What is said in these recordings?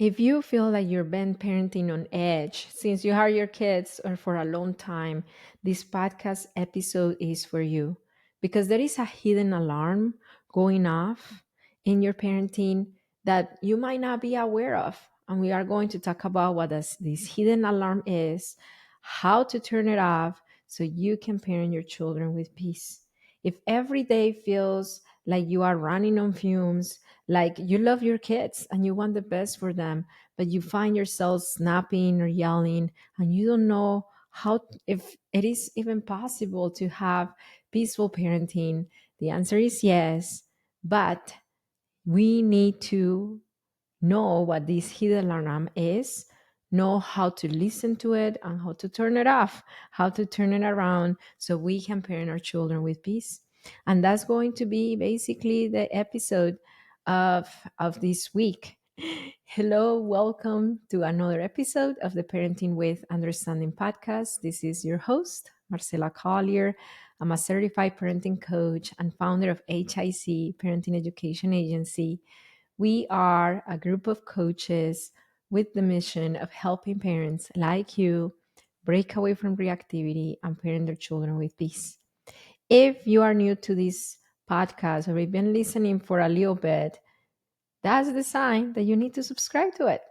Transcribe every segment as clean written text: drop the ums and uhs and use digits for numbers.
If you feel like you've been parenting on edge since you had your kids or for a long time, this podcast episode is for you because there is a hidden alarm going off in your parenting that you might not be aware of. And we are going to talk about what this hidden alarm is, how to turn it off so you can parent your children with peace. If every day feels like you are running on fumes, like you love your kids and you want the best for them, but you find yourself snapping or yelling and you don't know how, if it is even possible to have peaceful parenting, the answer is yes. But we need to know what this hidden alarm is, know how to listen to it and how to turn it off, how to turn it around so we can parent our children with peace. And that's going to be basically the episode of this week. Hello, welcome to another episode of the Parenting with Understanding podcast. This is your host, Marcela Collier. I'm a certified parenting coach and founder of HIC Parenting Education Agency. We are a group of coaches with the mission of helping parents like you break away from reactivity and parent their children with peace. If you are new to this podcast or you've been listening for a little bit, that's the sign that you need to subscribe to it.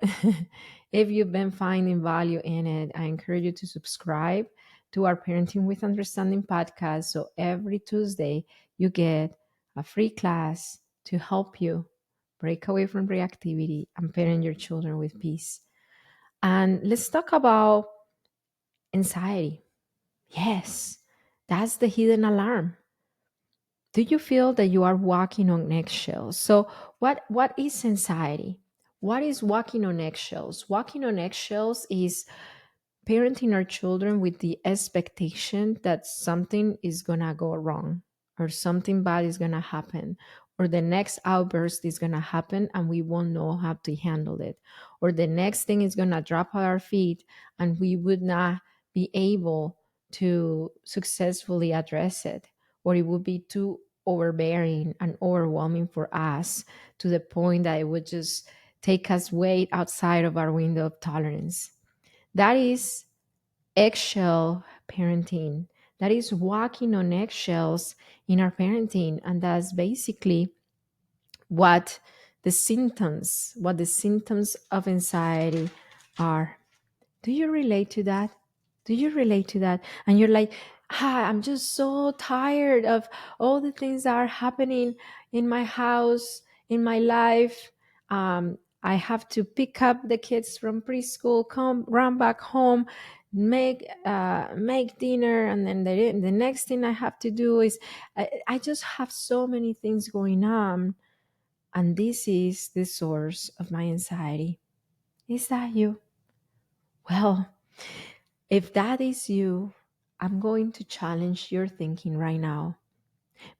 If you've been finding value in it, I encourage you to subscribe to our Parenting with Understanding podcast. So every Tuesday, you get a free class to help you break away from reactivity and parent your children with peace. And let's talk about anxiety. Yes, that's the hidden alarm. Do you feel that you are walking on eggshells? So what is anxiety? What is walking on eggshells? Walking on eggshells is parenting our children with the expectation that something is going to go wrong or something bad is going to happen or the next outburst is going to happen and we won't know how to handle it, or the next thing is going to drop at our feet and we would not be able to successfully address it, or it would be too overbearing and overwhelming for us to the point that it would just take us way outside of our window of tolerance. That is eggshell parenting. That is walking on eggshells in our parenting. And that's basically what the symptoms of anxiety are. Do you relate to that? Do you relate to that? And you're like, I'm just so tired of all the things that are happening in my house, in my life. I have to pick up the kids from preschool, come run back home, make dinner, and then the next thing I have to do is I just have so many things going on, and this is the source of my anxiety. Is that you? Well, if that is you, I'm going to challenge your thinking right now,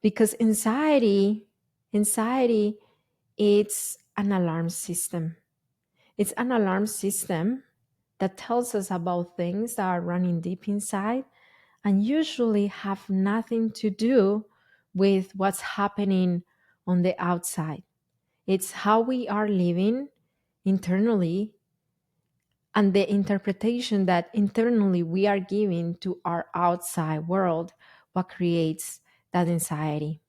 because anxiety, it's an alarm system. It's an alarm system that tells us about things that are running deep inside and usually have nothing to do with what's happening on the outside. It's how we are living internally and the interpretation that internally we are giving to our outside world what creates that anxiety.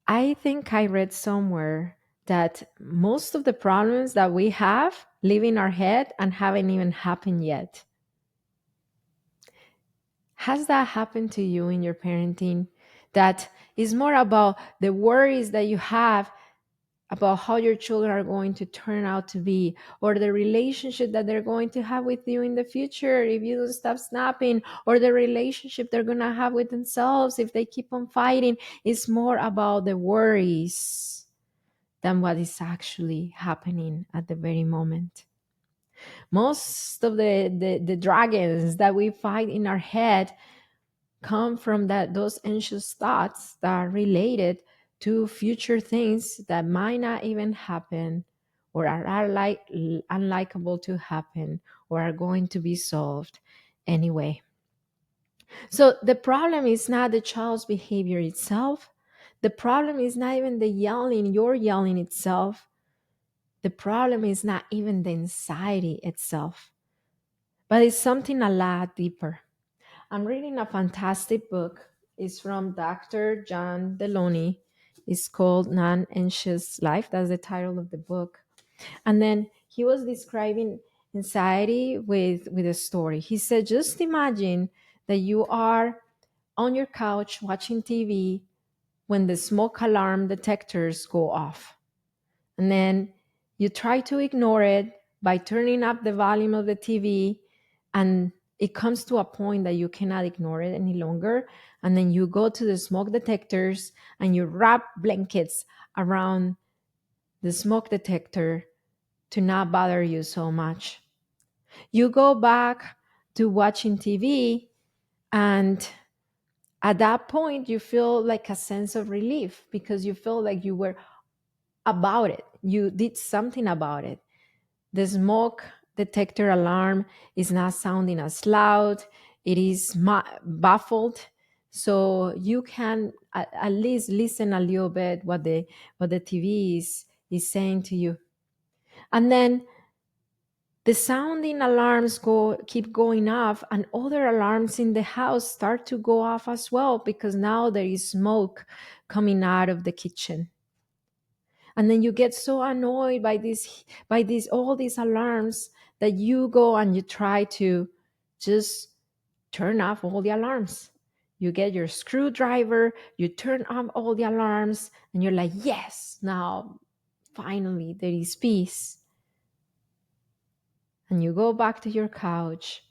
I think I read somewhere that most of the problems that we have live in our head and haven't even happened yet. Has that happened to you in your parenting? That is more about the worries that you have about how your children are going to turn out to be, or the relationship that they're going to have with you in the future if you don't stop snapping, or the relationship they're going to have with themselves if they keep on fighting. It's more about the worries than what is actually happening at the very moment. Most of the dragons that we fight in our head come from those anxious thoughts that are related to future things that might not even happen, or are like unlikable to happen, or are going to be solved anyway. So the problem is not the child's behavior itself. The problem is not even your yelling itself. The problem is not even the anxiety itself, but it's something a lot deeper. I'm reading a fantastic book. It's from Dr. John Deloney. It's called Non Anxious Life. That's the title of the book. And then he was describing anxiety with a story. He said, just imagine that you are on your couch watching TV when the smoke alarm detectors go off. And then you try to ignore it by turning up the volume of the TV, and it comes to a point that you cannot ignore it any longer. And then you go to the smoke detectors and you wrap blankets around the smoke detector to not bother you so much. You go back to watching TV, and at that point, you feel like a sense of relief because you feel like you were about it. You did something about it. The smoke detector alarm is not sounding as loud. It is baffled. So you can at least listen a little bit what the TV is saying to you. And then the sounding alarms keep going off, and other alarms in the house start to go off as well because now there is smoke coming out of the kitchen. And then you get so annoyed by these all these alarms that you go and you try to just turn off all the alarms. You get your screwdriver, you turn off all the alarms, and you're like, yes, now finally there is peace. And you go back to your couch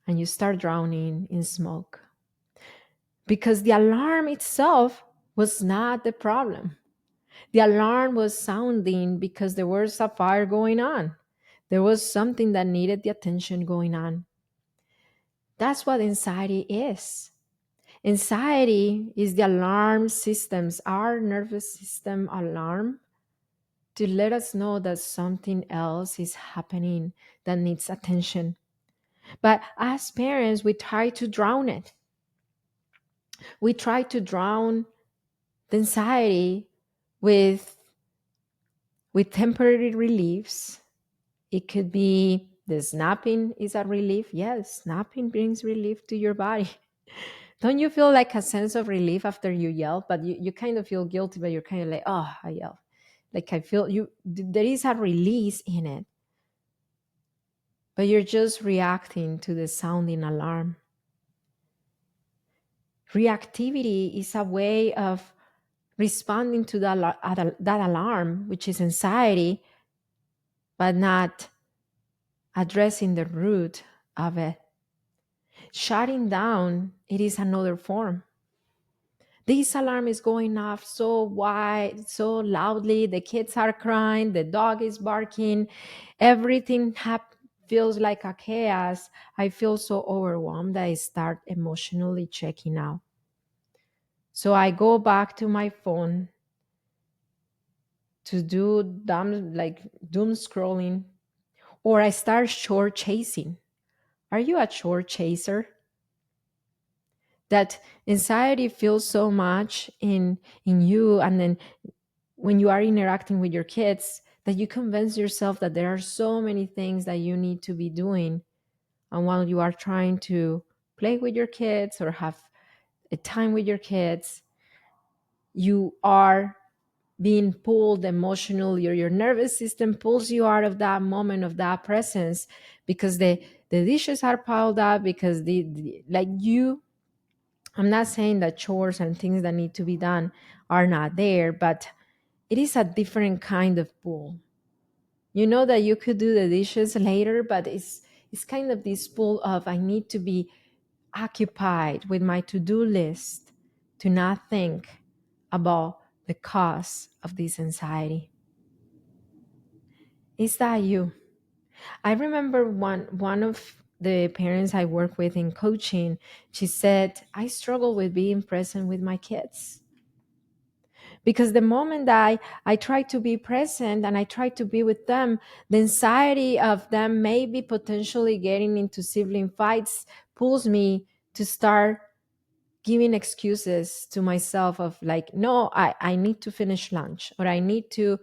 and you start drowning in smoke. Because the alarm itself was not the problem. The alarm was sounding because there was a fire going on. There was something that needed the attention going on. That's what anxiety is. Anxiety is the alarm systems, our nervous system alarm to let us know that something else is happening that needs attention. But as parents, we try to drown it. We try to drown the anxiety with temporary reliefs. It could be the snapping is a relief. Yes, snapping brings relief to your body. Don't you feel like a sense of relief after you yell? But you kind of feel guilty, but you're kind of like, oh, I yelled. Like I feel there is a release in it. But you're just reacting to the sounding alarm. Reactivity is a way of responding to that alarm, which is anxiety, but not addressing the root of it. Shutting down, it is another form. This alarm is going off so wide, so loudly. The kids are crying, the dog is barking, everything feels like a chaos. I feel so overwhelmed that I start emotionally checking out. So I go back to my phone to do doom scrolling, or I start short chasing. Are you a short chaser? That anxiety feels so much in you, and then when you are interacting with your kids, that you convince yourself that there are so many things that you need to be doing, and while you are trying to play with your kids or have a time with your kids, you are being pulled emotionally, or your nervous system pulls you out of that moment of that presence because the dishes are piled up, because the like you I'm not saying that chores and things that need to be done are not there, but it is a different kind of pull. You know that you could do the dishes later, but it's kind of this pull of I need to be occupied with my to-do list to not think about the cause of this anxiety. Is that you? I remember one of the parents I work with in coaching, she said, I struggle with being present with my kids. Because the moment that I try to be present and I try to be with them, the anxiety of them maybe potentially getting into sibling fights pulls me to start giving excuses to myself of like, no, I need to finish lunch, or I need to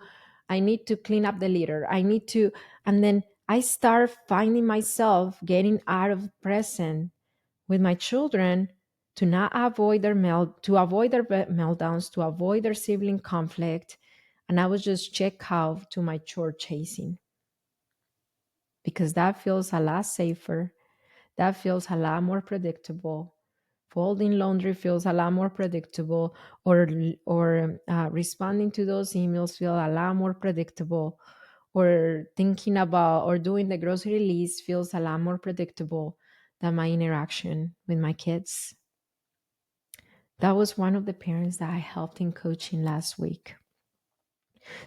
I need to clean up the litter. I need to, and then I start finding myself getting out of present with my children to not avoid their to avoid their meltdowns, to avoid their sibling conflict. And I would just check out to my chore chasing because that feels a lot safer. That feels a lot more predictable. Folding laundry feels a lot more predictable, or responding to those emails feel a lot more predictable, or thinking about or doing the grocery list feels a lot more predictable than my interaction with my kids. That was one of the parents that I helped in coaching last week.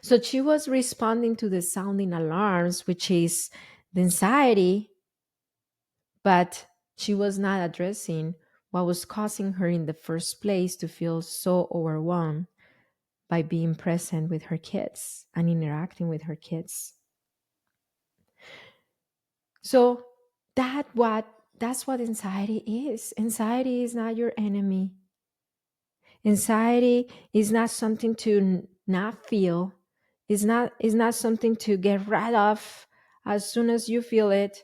So she was responding to the sounding alarms, which is the anxiety, but she was not addressing what was causing her in the first place to feel so overwhelmed by being present with her kids and interacting with her kids. So that's what anxiety is. Anxiety is not your enemy. Anxiety is not something to not feel. Is not something to get rid of as soon as you feel it.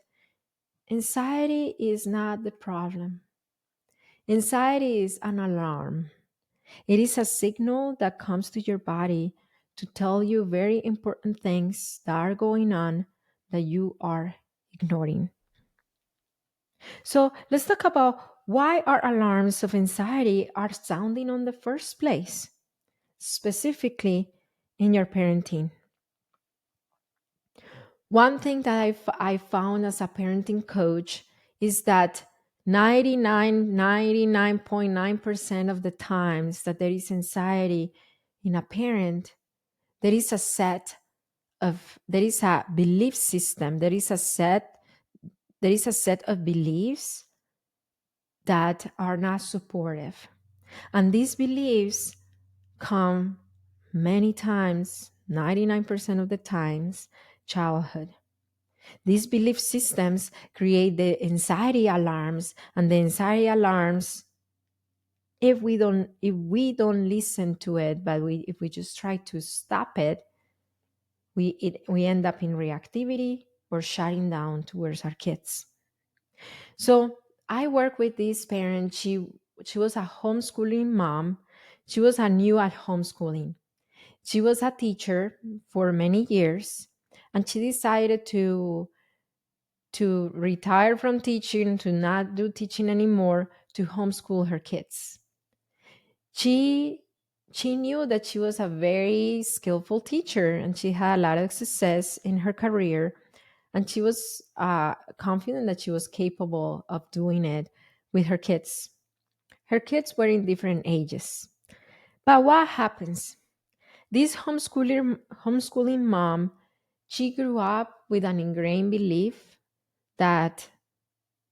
Anxiety is not the problem. Anxiety is an alarm. It is a signal that comes to your body to tell you very important things that are going on that you are ignoring. So let's talk about why our alarms of anxiety are sounding on the first place, specifically in your parenting. One thing that I found as a parenting coach is that 99.9% of the times that there is anxiety in a parent, there is a there is a belief system, there is a set of beliefs that are not supportive. And these beliefs come many times, 99% of the times, childhood. These belief systems create the anxiety alarms, and the anxiety alarms, if we don't listen to it, but if we just try to stop it, we end up in reactivity or shutting down towards our kids. So I work with this parent. She was a homeschooling mom. She was a new at homeschooling. She was a teacher for many years, and she decided to retire from teaching, to not do teaching anymore, to homeschool her kids. She she knew that she was a very skillful teacher and she had a lot of success in her career, and she was confident that she was capable of doing it with her kids. Her kids were in different ages. But what happens? This homeschooling mom, she grew up with an ingrained belief that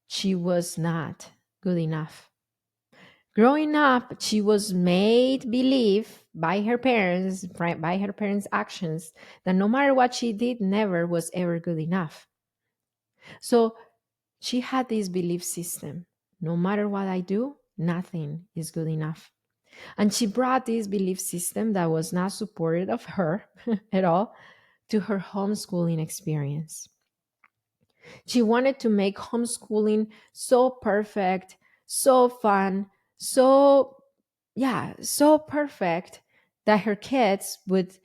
she was not good enough. Growing up, she was made believe by her parents, by her parents' actions, that no matter what she did, never was ever good enough. So she had this belief system: no matter what I do, nothing is good enough. And she brought this belief system that was not supported of her at all to her homeschooling experience. She wanted to make homeschooling so perfect, so fun, so, yeah, so perfect that her kids would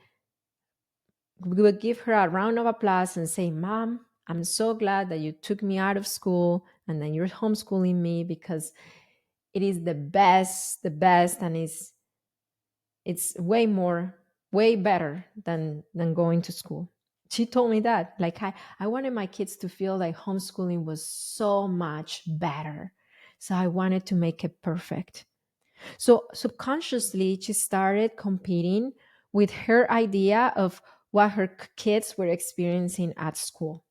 give her a round of applause and say, "Mom, I'm so glad that you took me out of school and that you're homeschooling me, because it is the best, and it's way better than going to school." She told me that, like, I wanted my kids to feel like homeschooling was so much better. So I wanted to make it perfect. So subconsciously, she started competing with her idea of what her kids were experiencing at school.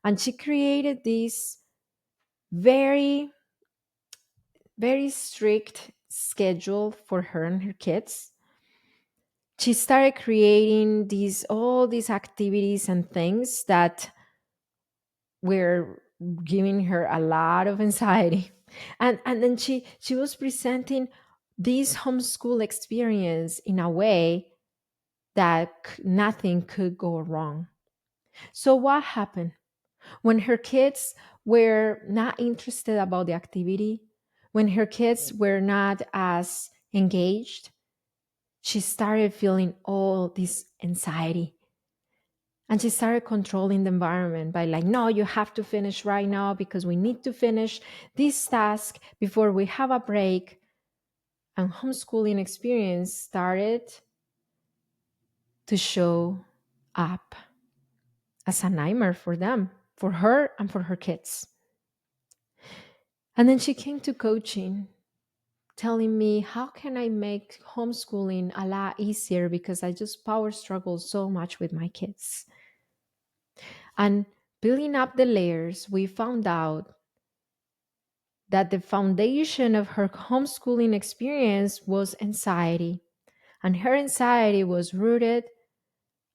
And she created this very, very strict schedule for her and her kids. She started creating all these activities and things that were giving her a lot of anxiety. And then she was presenting this homeschool experience in a way that nothing could go wrong. So what happened? When her kids were not interested about the activity, when her kids were not as engaged, she started feeling all this anxiety. And she started controlling the environment by like, no, you have to finish right now because we need to finish this task before we have a break. And homeschooling experience started to show up as a nightmare for them, for her and for her kids. And then she came to coaching, telling me, how can I make homeschooling a lot easier because I just power struggle so much with my kids. And peeling up the layers, we found out that the foundation of her homeschooling experience was anxiety. And her anxiety was rooted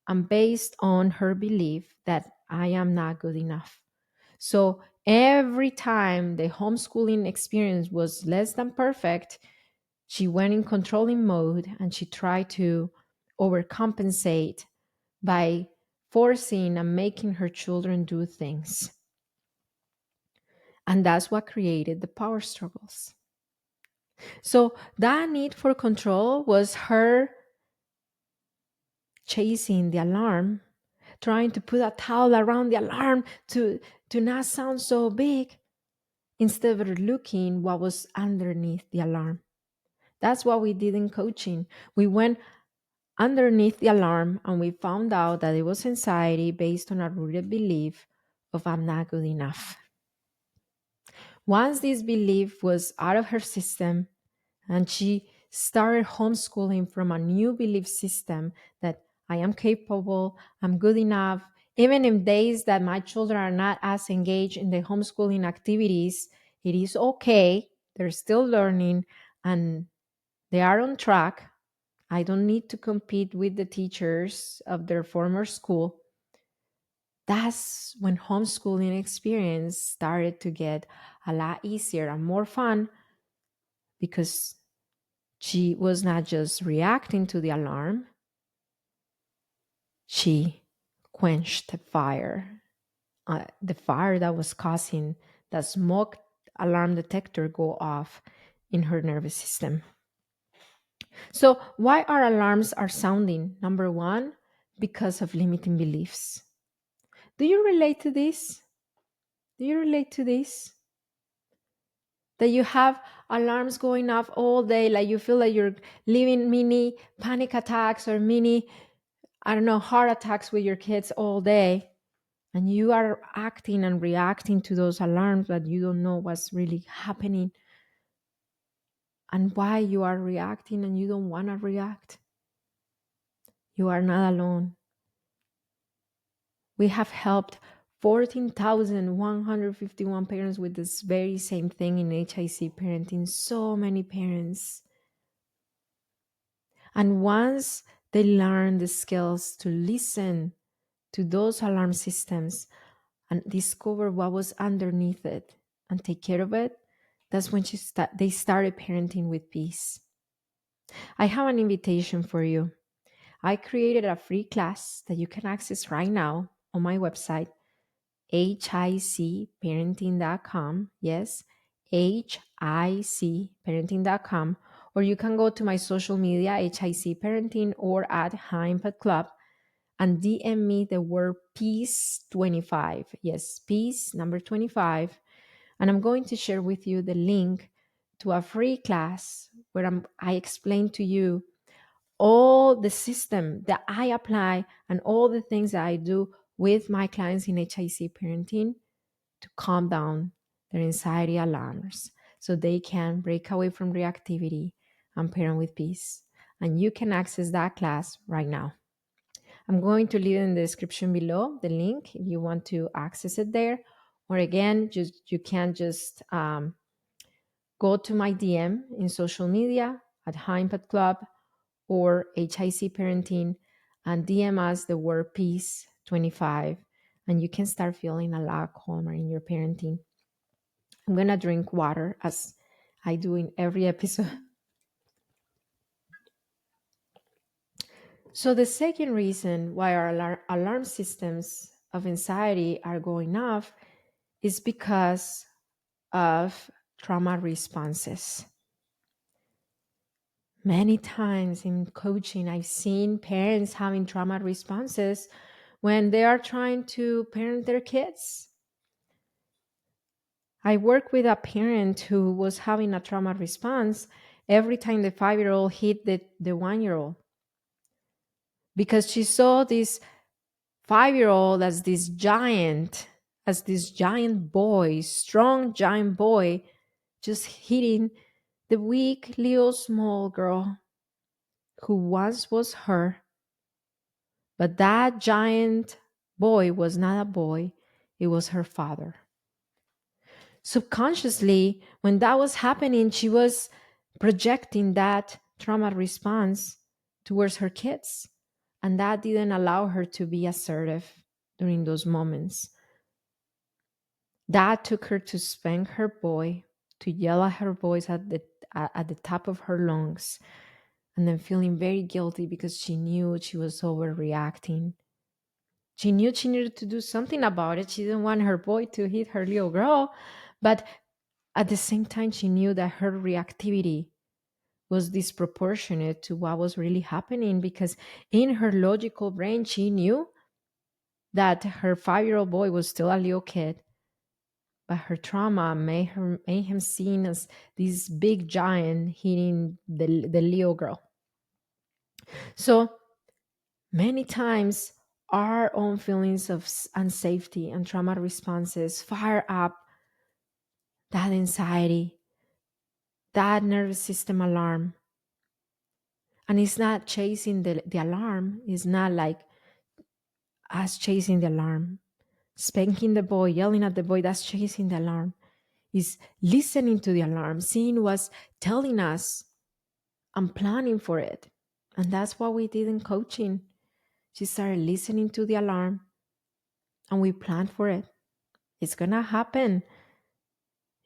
and based on her belief that I am not good enough. So every time the homeschooling experience was less than perfect, she went in controlling mode and she tried to overcompensate by forcing and making her children do things. And that's what created the power struggles. So that need for control was her chasing the alarm, trying to put a towel around the alarm to not sound so big instead of looking what was underneath the alarm. That's what we did in coaching. We went underneath the alarm and we found out that it was anxiety based on a rooted belief of I'm not good enough. Once this belief was out of her system, and she started homeschooling from a new belief system that I am capable, I'm good enough. Even in days that my children are not as engaged in the homeschooling activities, it is okay. They're still learning and they are on track. I don't need to compete with the teachers of their former school. That's when homeschooling experience started to get a lot easier and more fun because she was not just reacting to the alarm, she quenched the fire that was causing the smoke alarm detector go off in her nervous system. So why our alarms are sounding? Number one, because of limiting beliefs. Do you relate to this? Do you relate to this? That you have alarms going off all day, like you feel like you're living mini panic attacks or mini, I don't know, heart attacks with your kids all day. And you are acting and reacting to those alarms, but you don't know what's really happening and why you are reacting and you don't want to react. You are not alone. We have helped 14,151 parents with this very same thing in HIC parenting. So many parents. And once they learn the skills to listen to those alarm systems and discover what was underneath it and take care of it, that's when they started parenting with peace. I have an invitation for you. I created a free class that you can access right now on my website, hicparenting.com. Yes, hicparenting.com. Or you can go to my social media, HIC Parenting, or at Heimpet Club and DM me the word peace 25. Yes, peace number 25. And I'm going to share with you the link to a free class where I explain to you all the system that I apply and all the things that I do with my clients in HIC parenting to calm down their anxiety alarms so they can break away from reactivity and parent with peace. And you can access that class right now. I'm going to leave in the description below the link if you want to access it there. Or again, just you can just go to my DM in social media at Heimpet Club or HIC Parenting and DM us the word peace 25 and you can start feeling a lot calmer in your parenting. I'm going to drink water as I do in every episode. So, the second reason why our alarm systems of anxiety are going off is because of trauma responses. Many times in coaching, I've seen parents having trauma responses when they are trying to parent their kids. I work with a parent who was having a trauma response every time the 5 year old hit the 1 year old because she saw this 5 year old as this giant boy, strong giant boy, just hitting the weak little small girl who once was her. But that giant boy was not a boy, it was her father. Subconsciously, when that was happening, she was projecting that trauma response towards her kids. And that didn't allow her to be assertive during those moments. That took her to spank her boy, to yell at her boys at the top of her lungs, and then feeling very guilty because she knew she was overreacting. She knew she needed to do something about it. She didn't want her boy to hit her little girl, but at the same time, she knew that her reactivity was disproportionate to what was really happening because in her logical brain, she knew that her 5 year old boy was still a little kid, but her trauma made him seen as this big giant hitting the little girl. So many times, our own feelings of unsafety and trauma responses fire up that anxiety, that nervous system alarm. And it's not chasing the alarm, it's not like us chasing the alarm. Spanking the boy, yelling at the boy, that's chasing the alarm. Is listening to the alarm, seeing what's telling us and planning for it. And that's what we did in coaching. She started listening to the alarm and we planned for it. It's going to happen.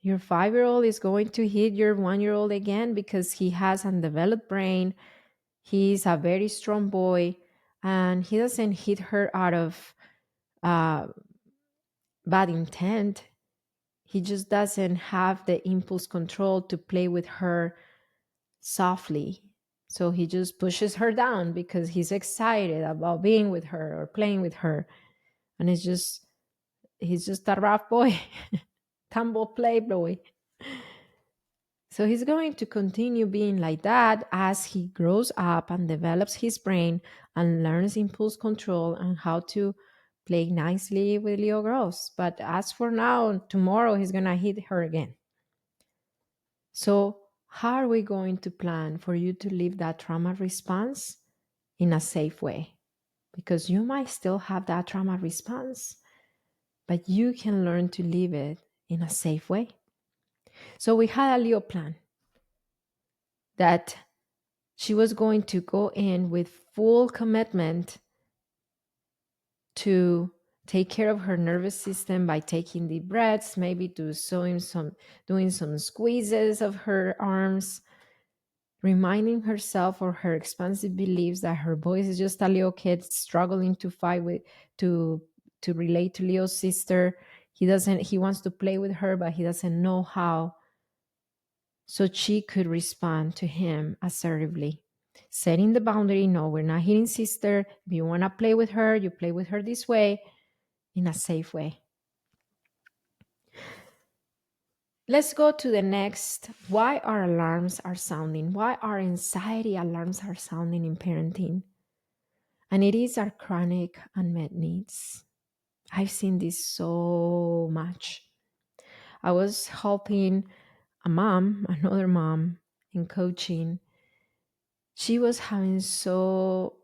Your 5 year old is going to hit your 1 year old again because he has undeveloped brain. He's a very strong boy and he doesn't hit her out of uh, bad intent. He just doesn't have the impulse control to play with her softly. So he just pushes her down because he's excited about being with her or playing with her. And he's just a rough boy, tumble play boy. So he's going to continue being like that as he grows up and develops his brain and learns impulse control and how to play nicely with little girls. But as for now, tomorrow he's going to hit her again. So, how are we going to plan for you to live that trauma response in a safe way? Because you might still have that trauma response, but you can learn to live it in a safe way. So, we had a little plan that she was going to go in with full commitment to take care of her nervous system by taking deep breaths, maybe doing some squeezes of her arms, reminding herself of her expansive beliefs that her boy is just a little kid struggling to fight with to to relate to Leo's sister. He wants to play with her, but he doesn't know how. So she could respond to him assertively, setting the boundary. No, we're not hitting sister. If you want to play with her, you play with her this way in a safe way. Let's go to the next. Why our alarms are sounding? Why our anxiety alarms are sounding in parenting? And it is our chronic unmet needs. I've seen this so much. I was helping another mom in coaching. She was having so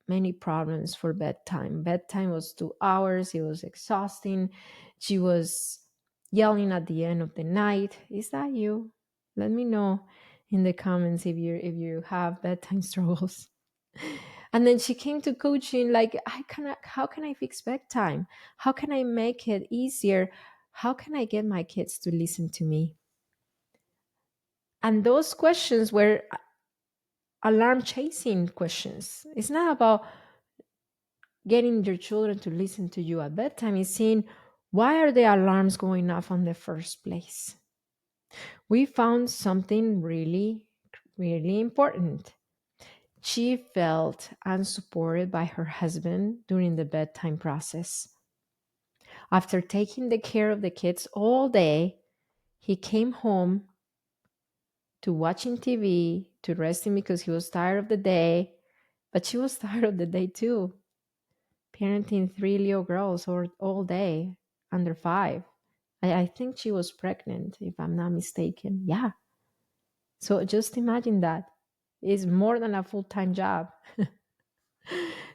many problems for bedtime. Bedtime was 2 hours. It was exhausting. She was yelling at the end of the night. Is that you? Let me know in the comments if you have bedtime struggles. And then she came to coaching like, how can I fix bedtime? How can I make it easier? How can I get my kids to listen to me? And those questions were alarm chasing questions. It's not about getting your children to listen to you at bedtime. It's seeing why are the alarms going off in the first place. We found something really, really important. She felt unsupported by her husband during the bedtime process. After taking the care of the kids all day, he came home to watching TV, to resting because he was tired of the day, but she was tired of the day too. Parenting three little girls all day, under five. I think she was pregnant, if I'm not mistaken. Yeah. So just imagine that. It's more than a full time job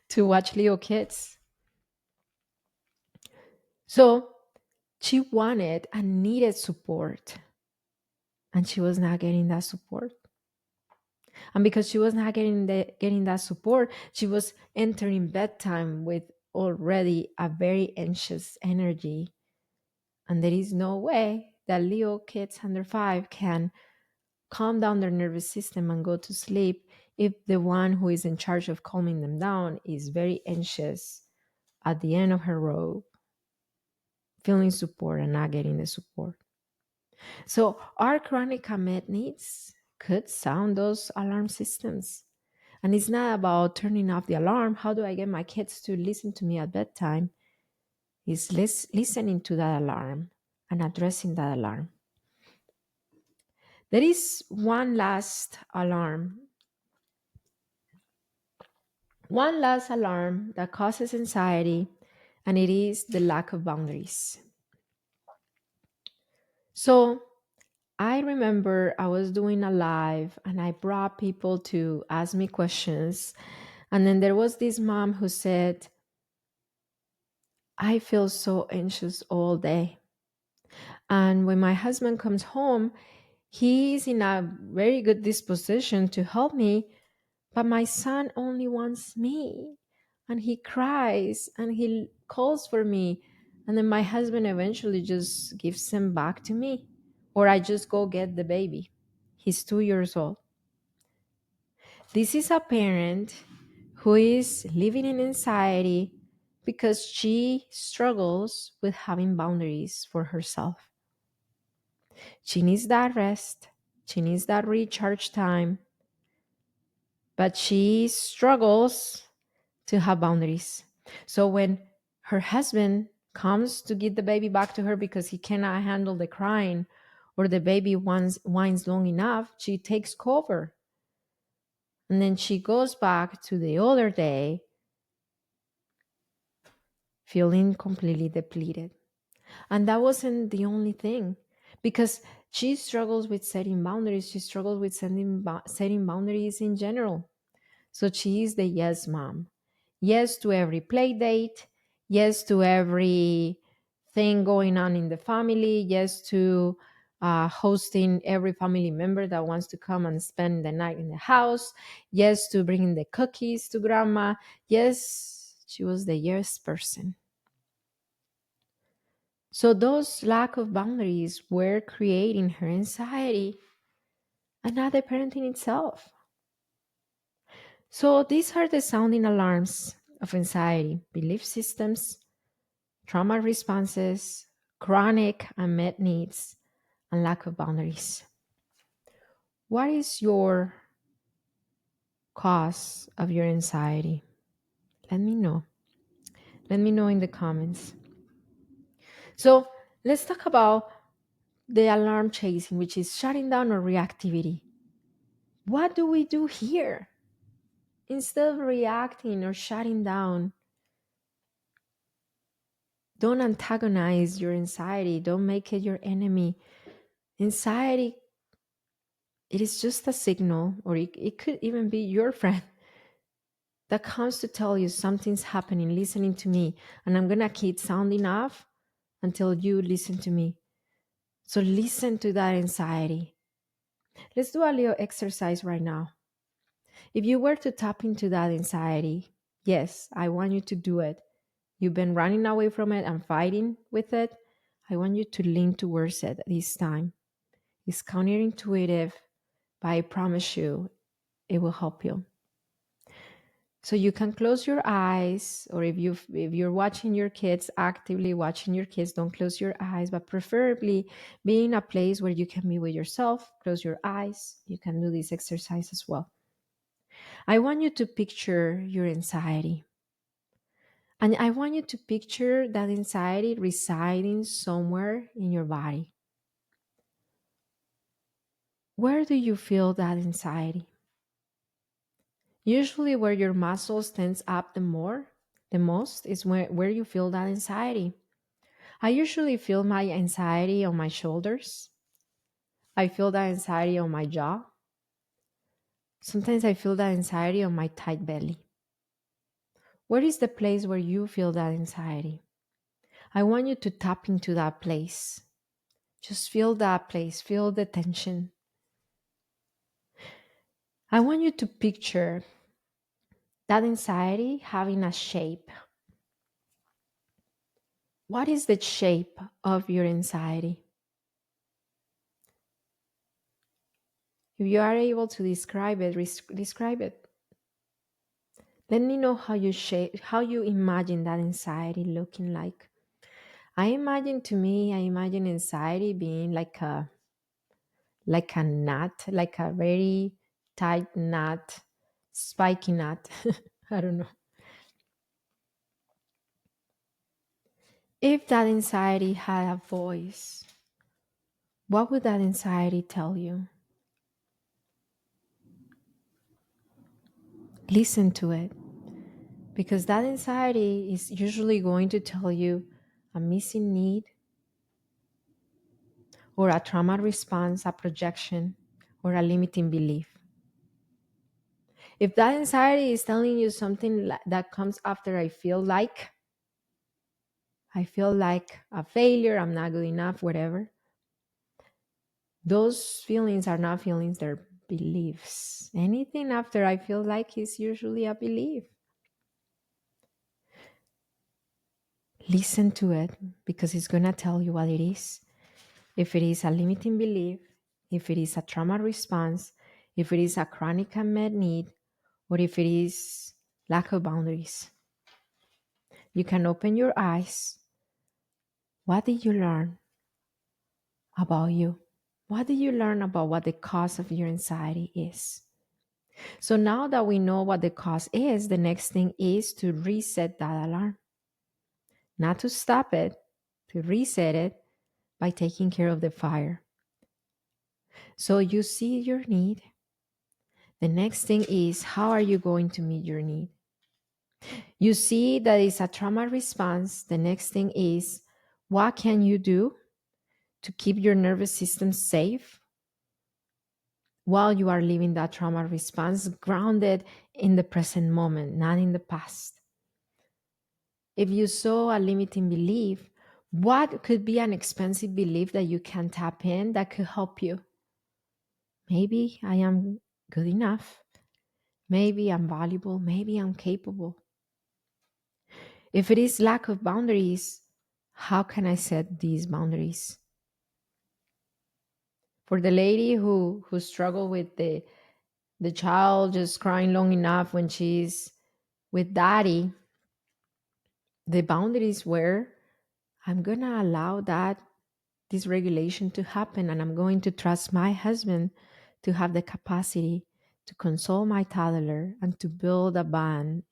to watch little kids. So she wanted and needed support, and she was not getting that support. And because she was not getting that support, she was entering bedtime with already a very anxious energy. And there is no way that little kids under five can calm down their nervous system and go to sleep if the one who is in charge of calming them down is very anxious at the end of her rope, feeling support and not getting the support. So our chronic unmet needs could sound those alarm systems. And it's not about turning off the alarm. How do I get my kids to listen to me at bedtime? It's listening to that alarm and addressing that alarm. There is one last alarm that causes anxiety, and it is the lack of boundaries. So I remember I was doing a live and I brought people to ask me questions. And then there was this mom who said, I feel so anxious all day. And when my husband comes home, he's in a very good disposition to help me, but my son only wants me. And he cries and he calls for me. And then my husband eventually just gives him back to me. Or I just go get the baby. He's 2 years old. This is a parent who is living in anxiety because she struggles with having boundaries for herself. She needs that rest, she needs that recharge time, but she struggles to have boundaries. So when her husband comes to get the baby back to her because he cannot handle the crying or the baby whines long enough, she takes cover. And then she goes back to the other day feeling completely depleted. And that wasn't the only thing because she struggles with setting boundaries. She struggles with setting boundaries in general. So she is the yes mom. Yes to every play date. Yes to every thing going on in the family. Yes to hosting every family member that wants to come and spend the night in the house. Yes to bringing the cookies to grandma. Yes, she was the yes person. So those lack of boundaries were creating her anxiety and not the parenting itself. So these are the sounding alarms of anxiety: belief systems, trauma responses, chronic unmet needs, and lack of boundaries. What is your cause of your anxiety? Let me know. Let me know in the comments. So let's talk about the alarm chasing, which is shutting down or reactivity. What do we do here? Instead of reacting or shutting down, don't antagonize your anxiety. Don't make it your enemy. Anxiety, it is just a signal, or it could even be your friend that comes to tell you something's happening, listening to me, and I'm going to keep sounding off until you listen to me. So listen to that anxiety. Let's do a little exercise right now. If you were to tap into that anxiety, yes, I want you to do it. You've been running away from it and fighting with it. I want you to lean towards it this time. It's counterintuitive, but I promise you, it will help you. So you can close your eyes, or if you're watching your kids, actively watching your kids, don't close your eyes, but preferably be in a place where you can be with yourself. Close your eyes. You can do this exercise as well. I want you to picture your anxiety. And I want you to picture that anxiety residing somewhere in your body. Where do you feel that anxiety? Usually where your muscles tense up the most is where you feel that anxiety. I usually feel my anxiety on my shoulders. I feel that anxiety on my jaw. Sometimes I feel that anxiety on my tight belly. Where is the place where you feel that anxiety? I want you to tap into that place. Just feel that place, feel the tension. I want you to picture that anxiety having a shape. What is the shape of your anxiety? If you are able to describe it, describe it. Let me know how you imagine that anxiety looking like. I imagine anxiety being like a knot, like a very tight knot, spiky knot. I don't know. If that anxiety had a voice, what would that anxiety tell you? Listen to it, because that anxiety is usually going to tell you a missing need, or a trauma response, a projection, or a limiting belief. If that anxiety is telling you something that comes after I feel like a failure, I'm not good enough, whatever, those feelings are not feelings, they're beliefs. Anything after I feel like is usually a belief. Listen to it, because it's going to tell you what it is. If it is a limiting belief, if it is a trauma response, if it is a chronic unmet need, or if it is lack of boundaries. You can open your eyes. What did you learn about you? What did you learn about what the cause of your anxiety is? So now that we know what the cause is, the next thing is to reset that alarm. Not to stop it, to reset it by taking care of the fire. So you see your need. The next thing is, how are you going to meet your need? You see that it's a trauma response. The next thing is, what can you do to keep your nervous system safe while you are living that trauma response, grounded in the present moment, not in the past? If you saw a limiting belief, what could be an expensive belief that you can tap in that could help you? Maybe I am good enough. Maybe I'm valuable. Maybe I'm capable. If it is lack of boundaries, how can I set these boundaries? For the lady who struggled with the child just crying long enough when she's with daddy, the boundaries were, I'm gonna allow that dysregulation to happen, and I'm going to trust my husband to have the capacity to console my toddler and to build a bond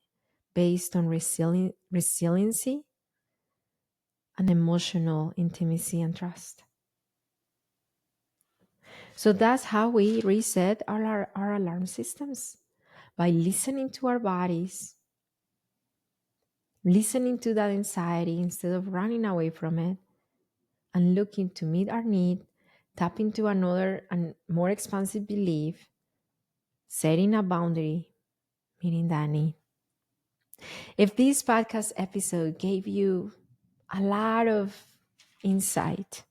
based on resiliency and emotional intimacy and trust. So that's how we reset our alarm systems, by listening to our bodies, listening to that anxiety instead of running away from it, and looking to meet our need, tap into another and more expansive belief, setting a boundary, meeting that need. If this podcast episode gave you a lot of insight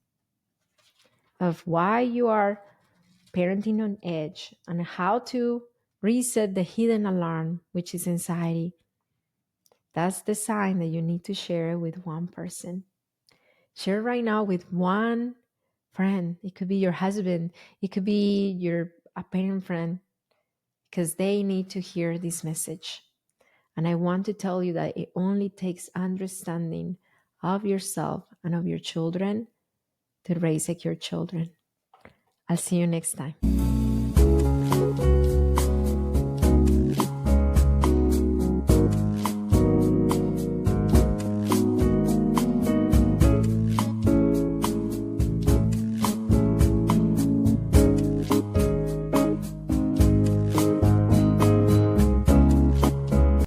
of why you are parenting on edge and how to reset the hidden alarm, which is anxiety, that's the sign that you need to share with one person. Share right now with one friend. It could be your husband, it could be your a parent friend, because they need to hear this message. And I want to tell you that it only takes understanding of yourself and of your children to raise secure children. I'll see you next time.